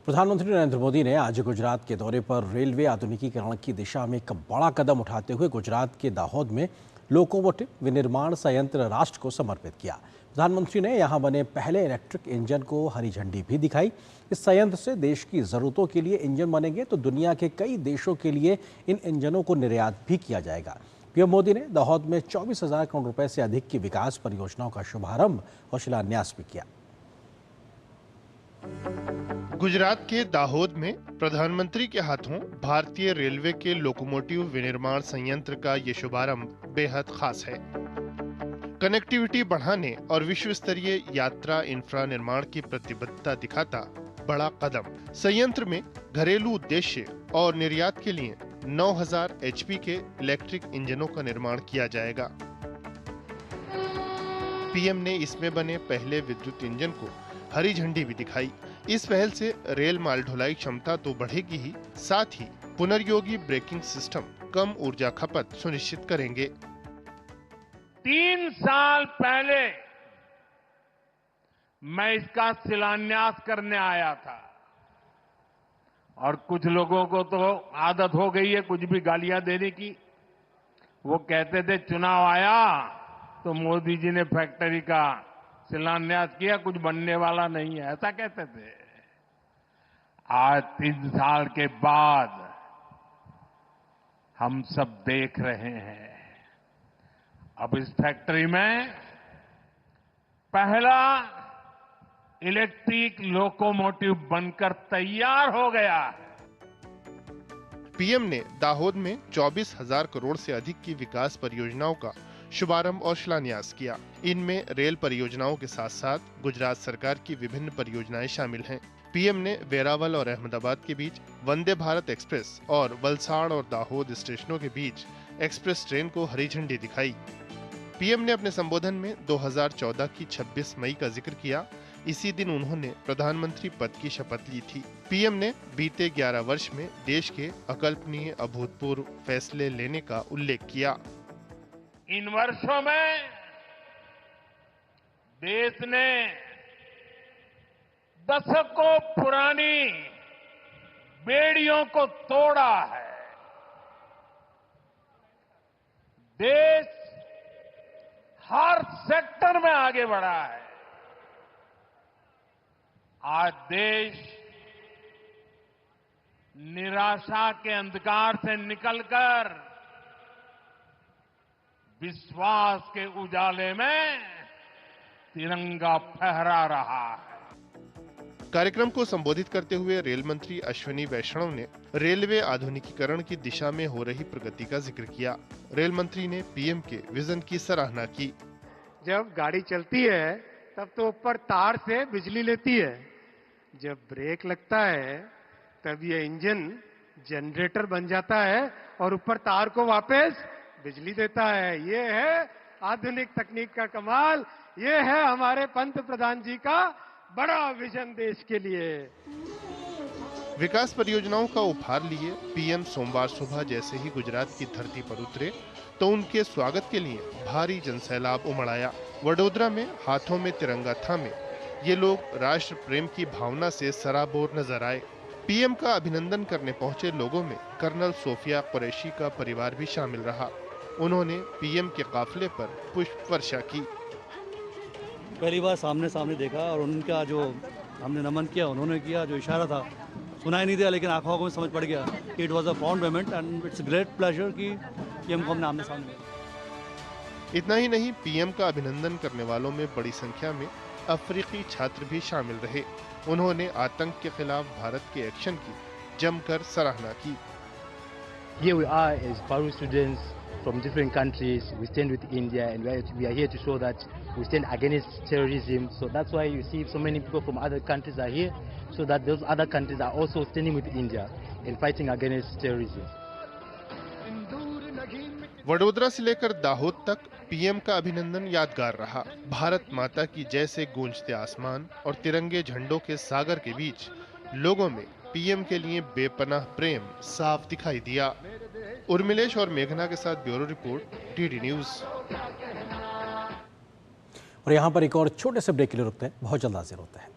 प्रधानमंत्री नरेंद्र मोदी ने आज गुजरात के दौरे पर रेलवे आधुनिकीकरण की दिशा में एक बड़ा कदम उठाते हुए गुजरात के दाहोद में लोकोमोटिव विनिर्माण संयंत्र राष्ट्र को समर्पित किया। प्रधानमंत्री ने यहां बने पहले इलेक्ट्रिक इंजन को हरी झंडी भी दिखाई। इस संयंत्र से देश की जरूरतों के लिए इंजन बनेंगे तो दुनिया के कई देशों के लिए इन इंजनों को निर्यात भी किया जाएगा। पीएम मोदी ने दाहोद में 24,000 करोड़ रुपए से अधिक की विकास परियोजनाओं का शुभारंभ और शिलान्यास भी किया। गुजरात के दाहोद में प्रधानमंत्री के हाथों भारतीय रेलवे के लोकोमोटिव विनिर्माण संयंत्र का ये शुभारंभ बेहद खास है। कनेक्टिविटी बढ़ाने और विश्व स्तरीय यात्रा इंफ्रा निर्माण की प्रतिबद्धता दिखाता बड़ा कदम। संयंत्र में घरेलू उद्देश्य और निर्यात के लिए 9,000 HP के इलेक्ट्रिक इंजनों का निर्माण किया जाएगा। पीएम ने इसमें बने पहले विद्युत इंजन को हरी झंडी भी दिखाई। इस पहल से रेल माल ढुलाई क्षमता तो बढ़ेगी ही, साथ ही पुनर्योगी ब्रेकिंग सिस्टम कम ऊर्जा खपत सुनिश्चित करेंगे। 3 साल पहले मैं इसका शिलान्यास करने आया था और कुछ लोगों को तो आदत हो गई है कुछ भी गालियां देने की। वो कहते थे चुनाव आया तो मोदी जी ने फैक्ट्री का शिलान्यास किया, कुछ बनने वाला नहीं है, ऐसा कहते थे। आज 3 साल के बाद हम सब देख रहे हैं, अब इस फैक्ट्री में पहला इलेक्ट्रिक लोकोमोटिव बनकर तैयार हो गया है। पीएम ने दाहोद में 24,000 करोड़ से अधिक की विकास परियोजनाओं का शुभारंभ और शिलान्यास किया। इनमें रेल परियोजनाओं के साथ साथ गुजरात सरकार की विभिन्न परियोजनाएं शामिल हैं। पीएम ने वेरावल और अहमदाबाद के बीच वंदे भारत एक्सप्रेस और वलसाड़ और दाहोद स्टेशनों के बीच एक्सप्रेस ट्रेन को हरी झंडी दिखाई। पीएम ने अपने संबोधन में 2014 की 26 मई का जिक्र किया। इसी दिन उन्होंने प्रधानमंत्री पद की शपथ ली थी। पीएम ने बीते 11 वर्ष में देश के अकल्पनीय अभूतपूर्व फैसले लेने का उल्लेख किया। इन वर्षों में देश ने दशकों पुरानी बेड़ियों को तोड़ा है। देश हर सेक्टर में आगे बढ़ा है। आज देश निराशा के अंधकार से निकलकर विश्वास के उजाले में तिरंगा फहरा रहा है। कार्यक्रम को संबोधित करते हुए रेल मंत्री अश्विनी वैष्णव ने रेलवे आधुनिकीकरण की दिशा में हो रही प्रगति का जिक्र किया। रेल मंत्री ने पीएम के विजन की सराहना की। जब गाड़ी चलती है तब तो ऊपर तार से बिजली लेती है, जब ब्रेक लगता है तब ये इंजन जनरेटर बन जाता है और ऊपर तार को वापस बिजली देता है। ये है आधुनिक तकनीक का कमाल। ये है हमारे पंत प्रधान जी का बड़ा विजन देश के लिए। विकास परियोजनाओं का उपहार लिए पीएम सोमवार सुबह जैसे ही गुजरात की धरती पर उतरे तो उनके स्वागत के लिए भारी जनसैलाब उमड़ आया। वडोदरा में हाथों में तिरंगा थामे ये लोग राष्ट्र प्रेम की भावना से सराबोर नजर आए। पीएम का अभिनंदन करने पहुंचे लोगों में कर्नल सोफिया कुरैशी का परिवार भी शामिल रहा। उन्होंने पीएम के काफिले पर पुष्प वर्षा की। पहली बार सामने देखा और उनका जो हमने नमन किया, उन्होंने किया जो इशारा था, सुनाई नहीं दिया लेकिन आंखों में समझ पड़ गया कि it was a found moment and it's great pleasure कि पीएम को हमने आमने सामने। इतना ही नहीं, पीएम का अभिनंदन करने वालों में बड़ी संख्या में अफ्रीकी छात्र भी शामिल रहे। उन्होंने आतंक के खिलाफ भारत के एक्शन की जमकर सराहना की। Here we are as Paru students from different countries. We stand with India and we are here to show that we stand against terrorism. So that's why you see so many people from other countries are here, so that those other countries are also standing with India and fighting against terrorism. Vadodara से लेकर दाहोद तक PM का अभिनंदन यादगार रहा। भारत माता की जय से गूंजते आसमान और तिरंगे झंडों के सागर के बीच लोगों में पीएम के लिए बेपनाह प्रेम साफ दिखाई दिया। उर्मिलेश और मेघना के साथ ब्यूरो रिपोर्ट, टीडी न्यूज। और यहाँ पर एक और छोटे से ब्रेक के लिए रुकते हैं, बहुत जल्द हाजिर होते हैं।